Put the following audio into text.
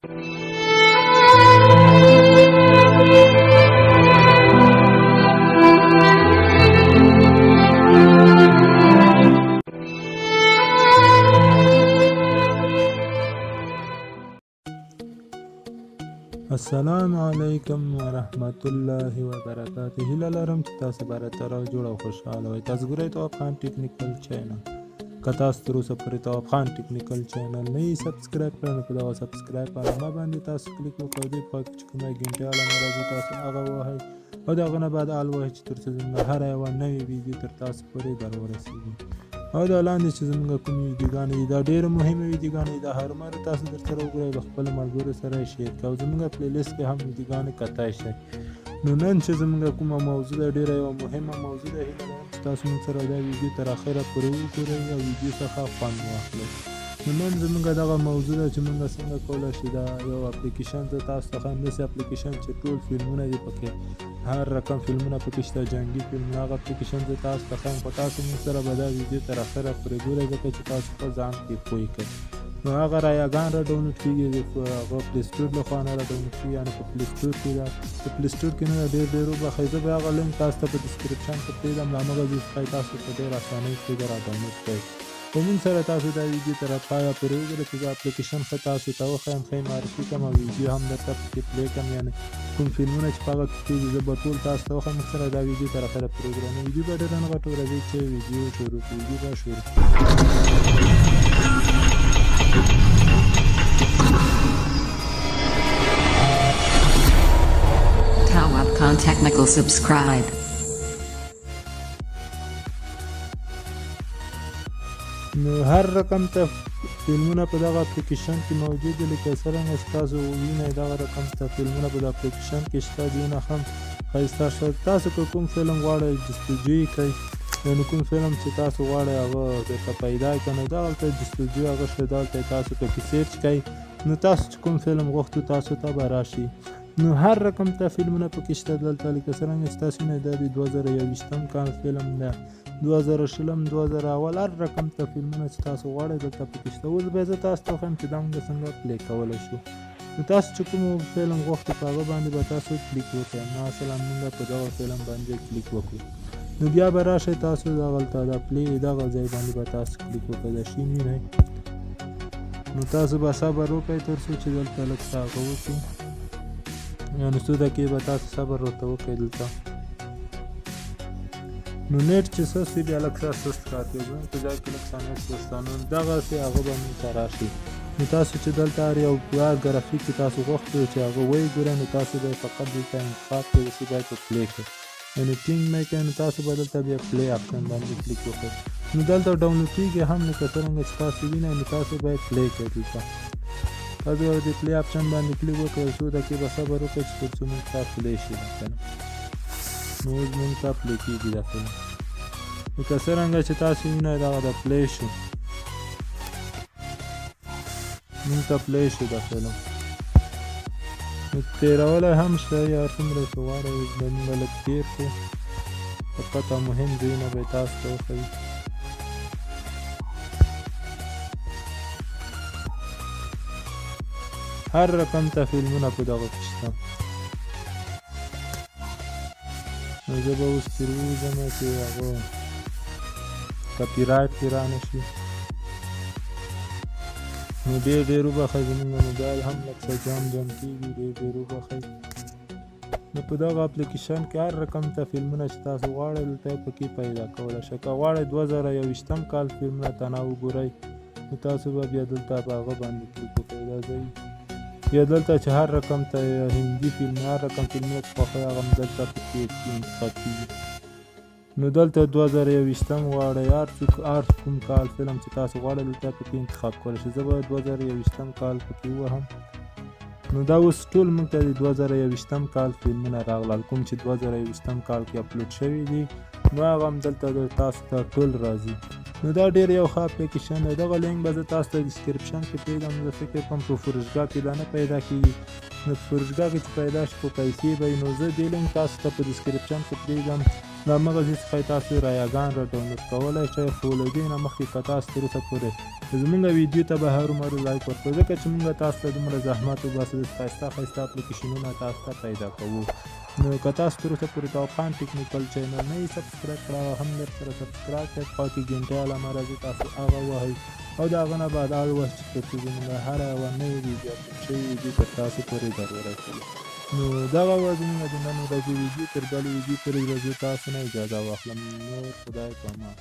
السلام علیکم ورحمت الله وبرکاته. هیله لرم چې تاسو به راتره جوړ او خوشحاله وئ. تاسو ګورئ تواب خان ټیکنیکل چینل. که تاسو تر اوسه پورې تواب خان ټیکنیکل چینل نه یې سبسکرایب کړی نو په دغه سبسکرایب په علامه باندې تاسو کلیک وکړئ. دې په کې چې کومه ګنټۍ علامه راځي تاسو هغه ووهئ او د هغه نه بعد آل ووهئ چې تر څو زموږ هره یوه نوې ویډیو تر تاسو پورې در ورسېږي. او دا لاندې چې زموږ کومې ویډیوګانې دي دا ډېرې مهمې ویډیوګانې دي، دا هرومرو تاسو درسره وګورئ، له خپلو ملګرو سره یې شیر کړئ او زموږ پلی لیست کې هم ویډیوګانې کتای شئ. نو نن چې زموږ کومه موضوع ده ډېره یوه مهمه موضوع ده، هیله لرم چې تاسو موږ سره دا ویډیو تر اخره پورې وګورئ او ویډیو څخه خوند واخلئ. نو نن زموږ دغه موضوع ده چې موږ څنګه کولی شو دا یو اپلیکیشن زه تاسو څخه داسې اپلیکیشن چې ټول فلمونه دي پکې، هر رقم فلمونه پکې شته، جنګي فلمونه، هغه اپلیکیشن زه تاسو ته ښیم، خو تاسو موږ سره به دا ویډیو تر اخره پورې ګورئ ځکه چې تاسو په ځان کې پوه کړئ. نو هغه رایاګان را ډاونلوډ کېږي، هغه پلی سټور له خوا نه را ډاونلوډ کېږي، یعنې په پلی سټور کې ده. په پلی سټور کې نه ده، ډېر وبخښئ، زه به هغه لینک تاسو ته په ډسکرپشن کې پرېږدم، له همغه ځای څخه تاسو په ډېر اسانۍ توګه را ډاونلوډ کړئ. خو موږ سره تاسو دا ویډیو تر پایه پورې وګورئ چې دا اپلیکیشن ښه تاسو ته وښیم، ښه یې معرفي کړم او ویډیو هم درته پکې پلی کړم، یعنې کوم فلمونه چې په هغه کې کېږي زه به ټول تاسو ته وښیم. موږ سره دا ویډیو تر اخره پورې وګورئ. نو ویډیو به ډېره نه غټه راځي چې ویډیو شروع کړو. ویډیو به شروع Tawab Khan Technical subscribe. نو هر رقم ته فلمونه په دغه اپلیکیشن کې موجود دي، لکه څرنګه چې تاسو ووینئ دغه رقم ته فلمونه په دغه اپلیکیشن کې شته دي. نه هم ښایسته شته. تاسو که کوم فلم غواړئ جستجو یې کړئ، یعنې کوم فلم چې تاسو غواړئ هغه درته پیدا کړه، نو دغلته جستجو هغه شته، دلته تاسو پکې سرچ کړئ، نو تاسو چې کوم فلم غوښتو تاسو ته به راشي. نو هر رقم ته فلمونه پکې شته دلته، لکه څرنګه چې تاسو وینئ دا د 2021 کال فلم ده، 2020 2001 هر رقم ته فلمونه چې تاسو غواړئ دلته پکې شته. اوس به زه تاسو ته وښیم چې دا موږ څنګه پلی کولی شو. نو تاسو چې کوم فلم غوښتو په هغه باندې به تاسو کلیک وکړئ. مثلا موږ په دغه فلم باندې کلیک وکړو، نو بیا به راشئ تاسو دغلته دا پلی دغه ځای باندې به تاسو کلیک وکړئ، دا شین وینئ. نو تاسو به صبر وکړئ تر څو چې دلته لږ څه هغه وکړي، یعنې څو دقیقې به تاسو صبر ورته وکړئ دلته. نو نیټ چې سست وي بیا لږ څه سست کار کوي، زموږ په ځای کې لږ څه نیټ سست ده، نو دغسې هغه به موږ ته راشي. نو تاسو چې دلته هر یو ګرافیک چې تاسو غوښتو چې هغه ویې ګورئ، نو تاسو به یې فقط دلته انتخاب کړئ، داسې باید په پلی کړئ، یعنې ټینګ مه کړئ، نو تاسو به دلته بیا پلی اپشن باندې کلیک وکړئ. نو دلته ډاونلوډ کېږي هم، لکه څرنګه چې تاسو وینئ، نو تاسو باید پلی کړئ دلته. تاسو د پلی اپشن باندې کلیک وکړئ، څو دقیقې به صبر وکړئ چې تر څو موږ ته پلی شي مثلا. نو اوس موږ ته پلی کېږي دا فلم، لکه څرنګه چې تاسو وینئ دغه د پلی شو، موږ ته پلی شو دا فلم. نو تېرولی هم شته، یا څومره چې غواړئ موږ به لږ تېر کړو، فقط مهم ځایونه به یې تاسو ته وښیي. هر رقم ته فلمونه په دغه کې شته. نو زه به اوس ترې ووځم چې هغه کاپي رایټ پرې را نه شي. نو ډېر وبخئ، زموږ موبایل هم لږ څه جام کېږي، ډېر وبخئ. نو په دغه اپلیکیشن کې هر رقم ته فلمونه چې تاسو غواړئ دلته یې پکې پیدا کولی شئ. که غواړئ 2021 کال فلمونه ته نه وګورئ، نو تاسو به بیا دلته په هغه باندې کلیک وکړئ، دا ځای یا دلته چې هر رقم ته هندي فلم، هر رقم فلمونه چې خوښوئ هغه هم دلته پکې انتخاب کېږي. نو دلته 2021 غواړئ، هر کوم کال فلم چې تاسو غواړئ دلته پکې انتخاب کولی شئ. زه به 2021 کال پکې ووهم. نو دا اوس ټول موږ ته د 2021 کال فلمونه راغلل، کوم چې 2021 کال کې اپلوډ شوي دي، نو هغه هم دلته تاسو ته ټول راځي. نو دا ډېر یو ښه اپلیکیشن دی. دغه لینک به زه تاسو ته ډسکرپشن کې پرېږدم. زه فکر کوم په فروشګاه کې دا نه پیدا کېږي، نو په فروشګاه کې چې پیدا شي خو پیسې به وي. نو زه دې لینک تاسو ته په ډسکرپشن کې پرېږدم، له همغسې څخه تاسو رایاګان را ډاونلوډ کولی شئ، خو له دې نه مخکې که تاسو تر اوسه پورې زمونږ ویډیو ته به هرومرو لایک ورکړئ، ځکه چې مونږ تاسو ته دومره زحمت وباسو، د ښایسته ښایسته اپلیکیشنونه تاسو ته پیدا کوو. نو که تاسو تر اوسه پورې تواب خان ټیکنیکل چینل نه یې سبسکرایب کړی او هم درسره سبسکرایب کړئ، خوا کې ګنټۍ علامه راځي تاسو هغه ووهئ او د هغه نه بعد هر وخت چې ترڅو زموږ هره یوه نوې ویډیو اپلوډ شوې ویډیو تر تاسو پورې در ورسوي. نو دغه وه زموږ د نن ورځې ویډیو، تر بلې ویډیو پورې به زه تاسو نه اجازه واخلم. نور خدای په امان.